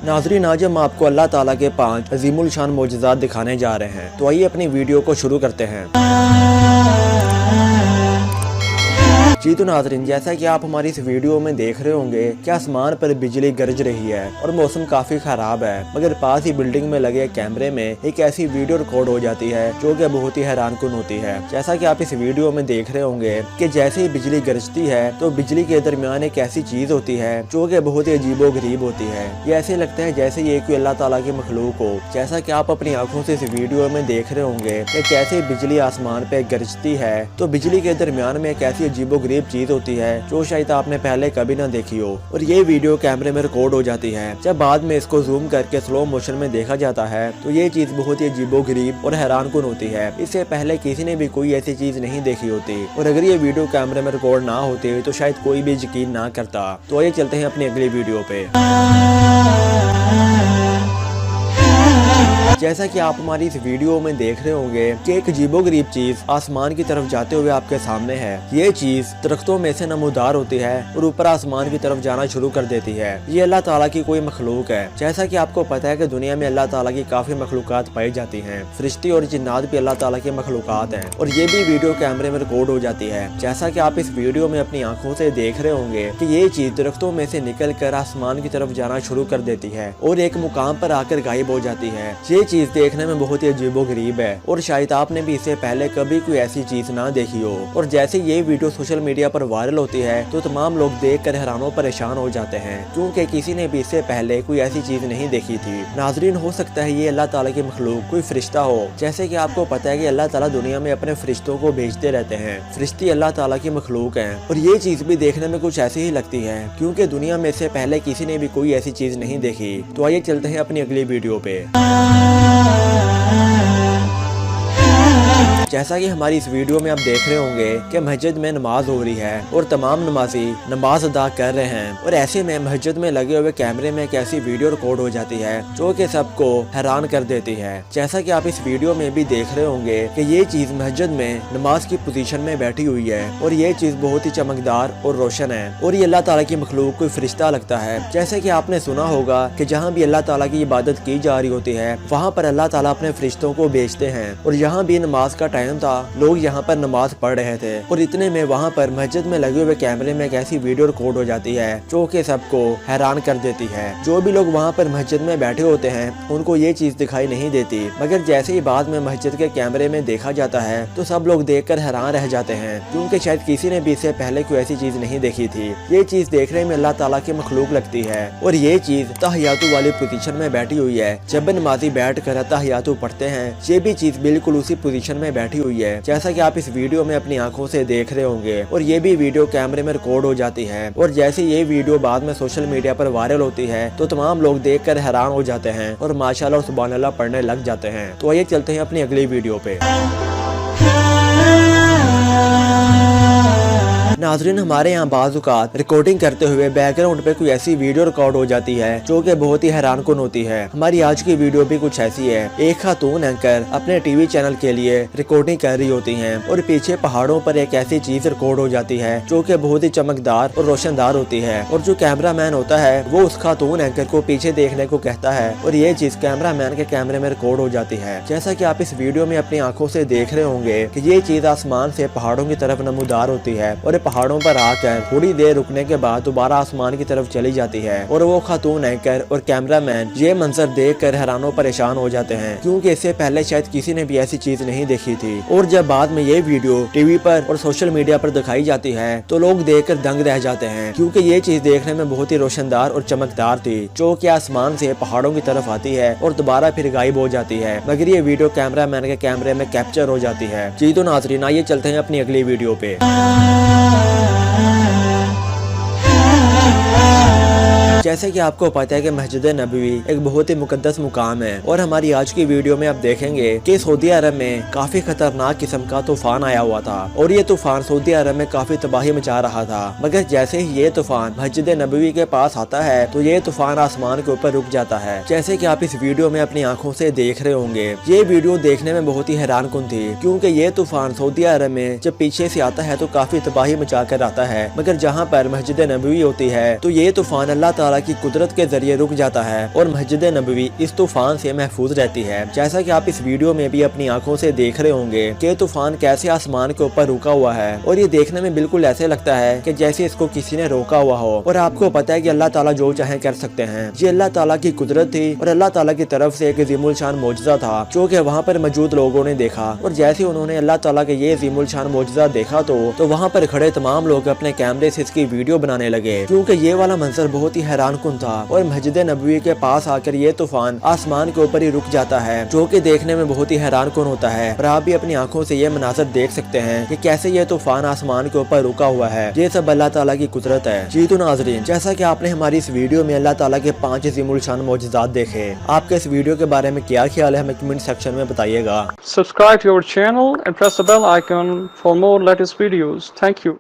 नाज़रीन, आज हम आपको अल्लाह ताला के 5 अजीमुल शान मोजज़ात दिखाने जा रहे हैं। तो आइए अपनी वीडियो को शुरू करते हैं। जी तो नाज़रीन, जैसा कि आप हमारी इस वीडियो में देख रहे होंगे कि आसमान पर बिजली गरज रही है और मौसम काफी खराब है, मगर पास ही बिल्डिंग में लगे कैमरे में एक ऐसी वीडियो रिकॉर्ड हो जाती है जो कि बहुत ही हैरानकुन होती है। जैसा कि आप इस वीडियो में देख रहे होंगे कि जैसे ही बिजली गरजती है तो बिजली के दरमियान एक ऐसी चीज होती है जो कि बहुत ही अजीबो गरीब होती है। ये ऐसे लगता है जैसे ये कोई अल्लाह ताला की मखलूक हो। जैसा कि आप अपनी आंखों से इस वीडियो में देख रहे होंगे कि जैसे बिजली आसमान पे गरजती है तो बिजली के दरमियान में एक ऐसी अजीबो गरीब चीज होती है जो शायद आपने पहले कभी ना देखी हो, और ये वीडियो कैमरे में रिकॉर्ड हो जाती है। जब बाद में इसको जूम करके स्लो मोशन में देखा जाता है तो ये चीज बहुत ही अजीबो गरीब और हैरानकुन होती है। इससे पहले किसी ने भी कोई ऐसी चीज नहीं देखी होती, और अगर ये वीडियो कैमरे में रिकॉर्ड ना होती तो शायद कोई भी यकीन ना करता। तो आइए चलते हैं अपनी अगली वीडियो पे। जैसा कि आप हमारी इस वीडियो में देख रहे होंगे कि एक अजीबोगरीब चीज आसमान की तरफ जाते हुए आपके सामने है। ये चीज दरख्तों में से नमूदार होती है और ऊपर आसमान की तरफ जाना शुरू कर देती है। ये अल्लाह ताला की कोई मखलूक है। जैसा कि आपको पता है कि दुनिया में अल्लाह ताला की काफी मखलूकात पाई जाती हैं। फरिश्ते और जिन्नात भी अल्लाह ताला के मखलूकात हैं, और ये भी वीडियो कैमरे में रिकॉर्ड हो जाती है। जैसा कि आप इस वीडियो में अपनी आंखों से देख रहे होंगे कि ये चीज दरख्तों में से निकल कर आसमान की तरफ जाना शुरू कर देती है और एक मुकाम पर आकर गायब हो जाती है। ये चीज देखने में बहुत ही अजीबो गरीब है, और शायद आपने भी इससे पहले कभी कोई ऐसी चीज ना देखी हो। और जैसे ये वीडियो सोशल मीडिया पर वायरल होती है तो तमाम लोग देखकर हैरानों परेशान हो जाते हैं, क्योंकि किसी ने भी इससे पहले कोई ऐसी चीज नहीं देखी थी। नाजरीन, हो सकता है ये अल्लाह ताला की मखलूक कोई फरिश्ता हो। जैसे कि आपको पता है कि अल्लाह ताला दुनिया में अपने फरिश्तों को भेजते रहते हैं। फरिश्ते अल्लाह ताला की मखलूक हैं, और ये चीज भी देखने में कुछ ऐसी ही लगती है, क्योंकि दुनिया में इससे पहले किसी ने भी कोई ऐसी चीज नहीं देखी। तो आइए चलते हैं अपनी अगली वीडियो पे। जैसा कि हमारी इस वीडियो में आप देख रहे होंगे कि मस्जिद में नमाज हो रही है और तमाम नमाजी नमाज अदा कर रहे हैं, और ऐसे में मस्जिद में लगे हुए कैमरे में एक ऐसी वीडियो रिकॉर्ड हो जाती है जो कि सबको हैरान कर देती है। जैसा कि आप इस वीडियो में भी देख रहे होंगे कि ये चीज मस्जिद में नमाज की पोजीशन में बैठी हुई है, और ये चीज बहुत ही चमकदार और रोशन है, और ये अल्लाह ताला की मखलूक कोई फरिश्ता लगता है। जैसे कि आपने सुना होगा कि जहाँ भी अल्लाह ताला की इबादत की जा रही होती है वहाँ पर अल्लाह ताला अपने फरिश्तों को भेजते हैं, और यहाँ भी नमाज का टाइम था, लोग यहाँ पर नमाज पढ़ रहे थे, और इतने में वहाँ पर मस्जिद में लगे हुए कैमरे में एक ऐसी वीडियो रिकॉर्ड हो जाती है जो कि सबको हैरान कर देती है। जो भी लोग वहाँ पर मस्जिद में बैठे होते हैं उनको ये चीज दिखाई नहीं देती, मगर जैसे ही बाद में मस्जिद के कैमरे में देखा जाता है तो सब लोग देखकर हैरान रह जाते हैं, क्योंकि शायद किसी ने भी इससे पहले कोई ऐसी चीज नहीं देखी थी। ये चीज देखने में अल्लाह ताला की मखलूक लगती है, और ये चीज तहियातु वाली पोजीशन में बैठी हुई है। जब नमाजी बैठ कर तहियातु पढ़ते हैं ये भी चीज बिल्कुल उसी पोजीशन में बैठी हुई है, जैसा कि आप इस वीडियो में अपनी आंखों से देख रहे होंगे। और ये भी वीडियो कैमरे में रिकॉर्ड हो जाती है, और जैसे ये वीडियो बाद में सोशल मीडिया पर वायरल होती है तो तमाम लोग देखकर हैरान हो जाते हैं और माशाल्लाह और सुभान अल्लाह पढ़ने लग जाते हैं। तो आइए चलते हैं अपनी अगली वीडियो पे। नाजरीन, हमारे यहाँ बाज़ रिकॉर्डिंग करते हुए बैकग्राउंड पे कोई ऐसी वीडियो रिकॉर्ड हो जाती है जो कि बहुत ही हैरानकुन होती है। हमारी आज की वीडियो भी कुछ ऐसी है। एक खातून एंकर अपने टीवी चैनल के लिए रिकॉर्डिंग कर रही होती हैं, और पीछे पहाड़ों पर एक ऐसी चीज रिकॉर्ड हो जाती है जो कि बहुत ही चमकदार और रोशनदार होती है, और जो कैमरा मैन होता है वो उस खातून एंकर को पीछे देखने को कहता है, और ये चीज कैमरा मैन के कैमरे में रिकॉर्ड हो जाती है। जैसा कि आप इस वीडियो में अपनी आंखों से देख रहे होंगे कि ये चीज आसमान से पहाड़ों की तरफ नमूदार होती है, और पहाड़ों पर आकर थोड़ी देर रुकने के बाद दोबारा आसमान की तरफ चली जाती है, और वो खातून एंकर और कैमरामैन ये मंजर देखकर हैरानों परेशान हो जाते हैं, क्योंकि इससे पहले शायद किसी ने भी ऐसी चीज नहीं देखी थी। और जब बाद में ये वीडियो टीवी पर और सोशल मीडिया पर दिखाई जाती है तो लोग देखकर दंग रह जाते हैं, क्योंकि ये चीज देखने में बहुत ही रोशनदार और चमकदार थी, जो कि आसमान से पहाड़ों की तरफ आती है और दोबारा फिर गायब हो जाती है, मगर ये वीडियो कैमरामैन के कैमरे में कैप्चर हो जाती है। जी तो नाज़रीन, आइए चलते हैं अपनी अगली वीडियो पे। जैसे कि आपको पता है कि मस्जिद नबवी एक बहुत ही मुकद्दस मुकाम है, और हमारी आज की वीडियो में आप देखेंगे कि सऊदी अरब में काफी खतरनाक किस्म का तूफान आया हुआ था, और ये तूफान सऊदी अरब में काफी तबाही मचा रहा था। मगर जैसे ही ये तूफान मस्जिद नबवी के पास आता है तो ये तूफान आसमान के ऊपर रुक जाता है। जैसे कि आप इस वीडियो में अपनी आंखों से देख रहे होंगे, ये वीडियो देखने में बहुत ही हैरानकुन थी, क्योंकि ये तूफान सऊदी अरब में जब पीछे से आता है तो काफी तबाही मचा कर आता है, मगर जहाँ पर मस्जिद नबवी होती है तो ये तूफान अल्लाह ताला ताला की कुदरत के जरिए रुक जाता है और मस्जिद नबवी इस तूफान से महफूज रहती है। जैसा कि आप इस वीडियो में भी अपनी आंखों से देख रहे होंगे कि तूफान कैसे आसमान के ऊपर रुका हुआ है और ये देखने में बिल्कुल ऐसे लगता है कि जैसे इसको किसी ने रोका हुआ हो। और आपको पता है कि अल्लाह ताला जो चाहे कर सकते हैं। ये अल्लाह ताला की कुदरत थी और अल्लाह ताला की तरफ से एक अजीमुल शान मौजज़ा था जो कि वहाँ पर मौजूद लोगों ने देखा। और जैसे उन्होंने अल्लाह ताला के ये अजीमुल शान मौजज़ा देखा तो वहाँ पर खड़े तमाम लोग अपने कैमरे से इसकी वीडियो बनाने लगे, क्योंकि ये वाला मंजर बहुत ही हैरानकुन था। और मस्जिद नबवी के पास आकर ये तूफान आसमान के ऊपर ही रुक जाता है, जो कि देखने में बहुत ही हैरानकुन होता है। और आप भी अपनी आंखों से ये मनाज़र देख सकते हैं कि कैसे ये तूफान आसमान के ऊपर रुका हुआ है। ये सब अल्लाह ताला की कुदरत है। जी तो नाज़रीन, जैसा कि आपने हमारी इस वीडियो में अल्लाह ताला के 5 अज़ीमुल शान मौजज़ात देखे, आपके इस वीडियो के बारे में क्या ख्याल है हमें कमेंट सेक्शन में बताइएगा। Subscribe to our channel and press the bell icon for more latest videos. Thank you.